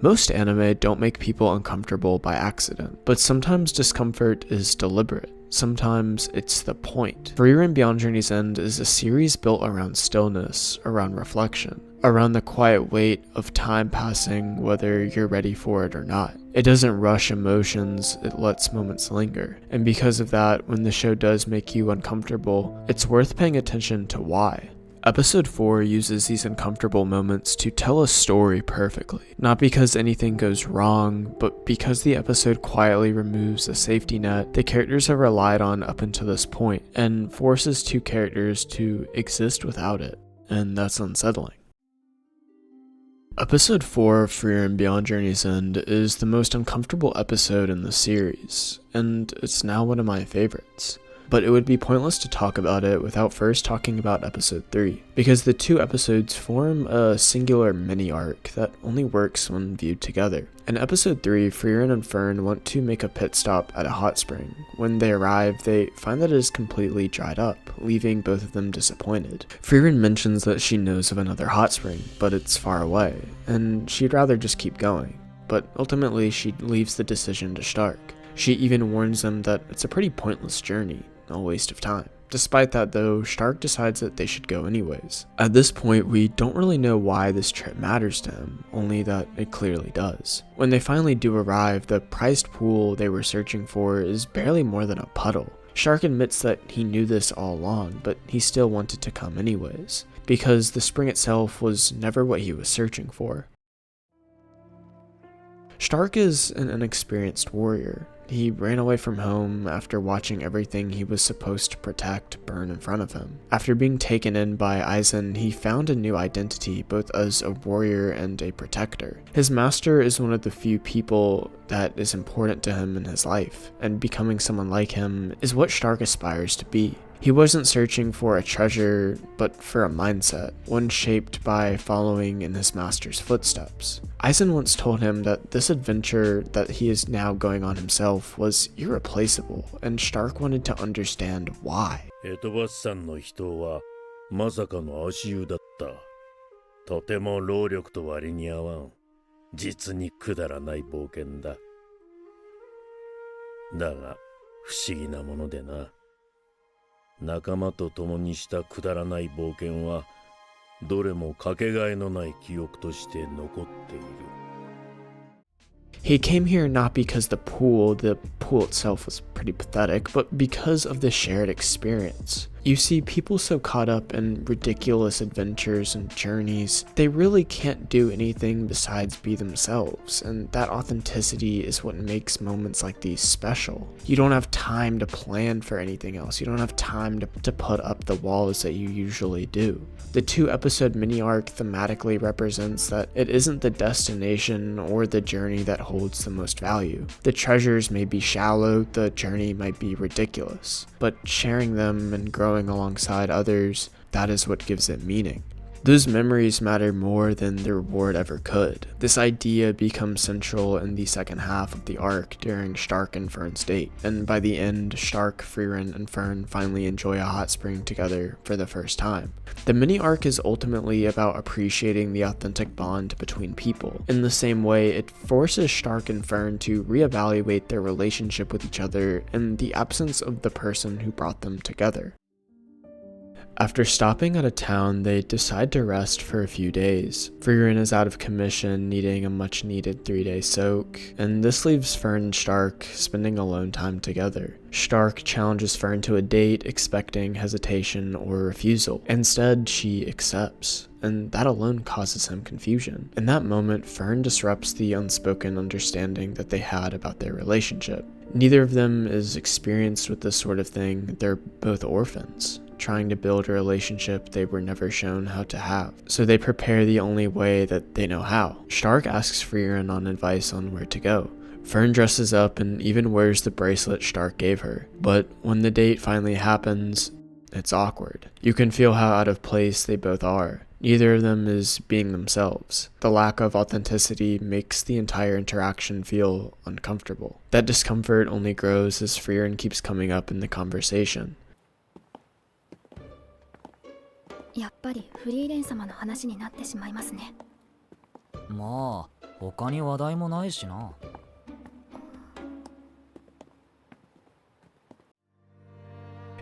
Most anime don't make people uncomfortable by accident, but sometimes discomfort is deliberate. Sometimes it's the point. Frieren Beyond Journey's End is a series built around stillness, around reflection, around the quiet weight of time passing whether you're ready for it or not. It doesn't rush emotions, it lets moments linger. And because of that, when the show does make you uncomfortable, it's worth paying attention to why. Episode 4 uses these uncomfortable moments to tell a story perfectly. Not because anything goes wrong, but because the episode quietly removes a safety net the characters have relied on up until this point, and forces two characters to exist without it. And that's unsettling. Episode 4 of Frieren Beyond Journey's End is the most uncomfortable episode in the series, and it's now one of my favorites. But it would be pointless to talk about it without first talking about episode 3, because the two episodes form a singular mini-arc that only works when viewed together. In episode 3, Frieren and Fern want to make a pit stop at a hot spring. When they arrive, they find that it is completely dried up, leaving both of them disappointed. Frieren mentions that she knows of another hot spring, but it's far away, and she'd rather just keep going. But ultimately, she leaves the decision to Stark. She even warns them that it's a pretty pointless journey. A waste of time. Despite that though, Stark decides that they should go anyways. At this point, we don't really know why this trip matters to him, only that it clearly does. When they finally do arrive, the prized pool they were searching for is barely more than a puddle. Stark admits that he knew this all along, but he still wanted to come anyways, because the spring itself was never what he was searching for. Stark is an inexperienced warrior. He ran away from home after watching everything he was supposed to protect burn in front of him. After being taken in by Aizen, he found a new identity, both as a warrior and a protector. His master is one of the few people that is important to him in his life, and becoming someone like him is what Stark aspires to be. He wasn't searching for a treasure, but for a mindset, one shaped by following in his master's footsteps. Aizen once told him that this adventure that he is now going on himself was irreplaceable, and Stark wanted to understand why. エトバスさんの人はまさかの足湯だった。とても労力と割に合わん。実にくだらない冒険だ。だが不思議なものでな。仲間と共にしたくだらない冒険はどれもかけがえのない記憶として残っている。He came here not because the pool itself was pretty pathetic, but because of the shared experience. You see, people so caught up in ridiculous adventures and journeys, they really can't do anything besides be themselves, and that authenticity is what makes moments like these special. You don't have time to plan for anything else. You don't have time to put up the walls that you usually do. The 2-episode mini-arc thematically represents that it isn't the destination or the journey that holds the most value. The treasures may be shallow, the journey might be ridiculous, but sharing them and growing alongside others, that is what gives it meaning. Those memories matter more than the reward ever could. This idea becomes central in the second half of the arc during Stark and Fern's date, and by the end, Stark, Frieren, and Fern finally enjoy a hot spring together for the first time. The mini-arc is ultimately about appreciating the authentic bond between people. In the same way, it forces Stark and Fern to reevaluate their relationship with each other in the absence of the person who brought them together. After stopping at a town, they decide to rest for a few days. Frieren is out of commission, needing a much-needed 3-day soak, and this leaves Fern and Stark spending alone time together. Stark challenges Fern to a date, expecting hesitation or refusal. Instead, she accepts, and that alone causes him confusion. In that moment, Fern disrupts the unspoken understanding that they had about their relationship. Neither of them is experienced with this sort of thing. They're both orphans, trying to build a relationship they were never shown how to have. So they prepare the only way that they know how. Stark asks Frieren on advice on where to go. Fern dresses up and even wears the bracelet Stark gave her. But when the date finally happens, it's awkward. You can feel how out of place they both are. Neither of them is being themselves. The lack of authenticity makes the entire interaction feel uncomfortable. That discomfort only grows as Frieren keeps coming up in the conversation. やっぱりフリーレン様の話になってしまいますね。まあ他に話題もないしな。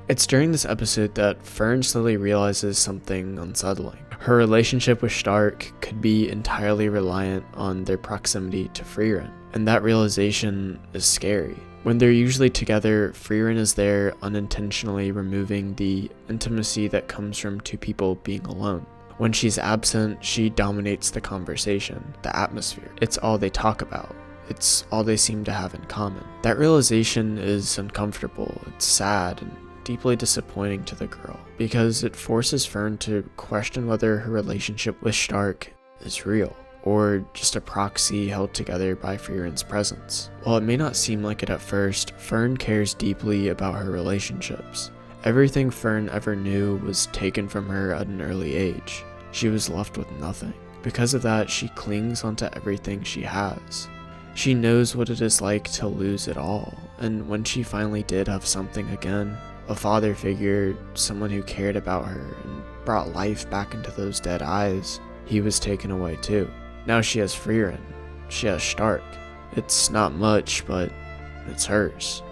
It's during this episode that Fern slowly realizes something unsettling. Her relationship with Stark could be entirely reliant on their proximity to Frieren, and that realization is scary. When they're usually together, Frieren is there unintentionally removing the intimacy that comes from two people being alone. When she's absent, she dominates the conversation, the atmosphere. It's all they talk about. It's all they seem to have in common. That realization is uncomfortable, it's sad, and deeply disappointing to the girl, because it forces Fern to question whether her relationship with Stark is real, or just a proxy held together by Frieren's presence. While it may not seem like it at first, Fern cares deeply about her relationships. Everything Fern ever knew was taken from her at an early age. She was left with nothing. Because of that, she clings onto everything she has. She knows what it is like to lose it all, and when she finally did have something again, a father figure, someone who cared about her and brought life back into those dead eyes, he was taken away too. Now she has Frieren, she has Stark. It's not much, but it's hers.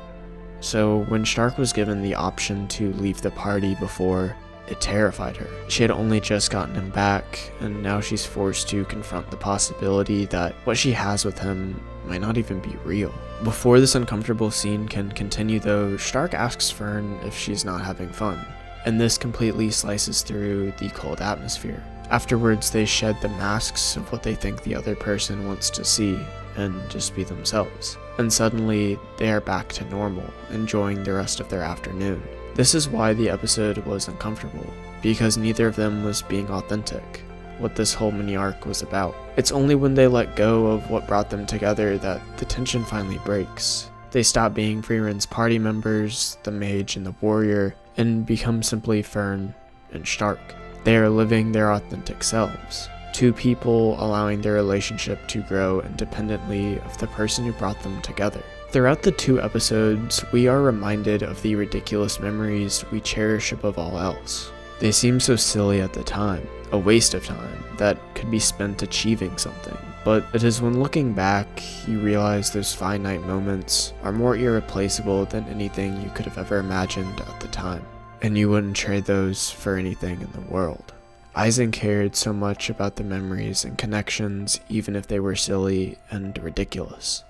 So when Stark was given the option to leave the party before, it terrified her. She had only just gotten him back, and now she's forced to confront the possibility that what she has with him might not even be real. Before this uncomfortable scene can continue though, Stark asks Fern if she's not having fun, and this completely slices through the cold atmosphere. Afterwards, they shed the masks of what they think the other person wants to see, and just be themselves. And suddenly, they are back to normal, enjoying the rest of their afternoon. This is why the episode was uncomfortable, because neither of them was being authentic, what this whole mini-arc was about. It's only when they let go of what brought them together that the tension finally breaks. They stop being Frieren's party members, the mage and the warrior, and become simply Fern and Stark. They are living their authentic selves. Two people allowing their relationship to grow independently of the person who brought them together. Throughout the 2 episodes, we are reminded of the ridiculous memories we cherish above all else. They seem so silly at the time, a waste of time that could be spent achieving something. But it is when looking back, you realize those finite moments are more irreplaceable than anything you could have ever imagined at the time. And you wouldn't trade those for anything in the world. Eisen cared so much about the memories and connections, even if they were silly and ridiculous.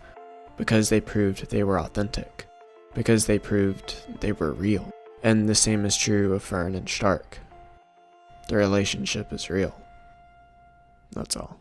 Because they proved they were authentic. Because they proved they were real. And the same is true of Fern and Stark. The relationship is real. That's all.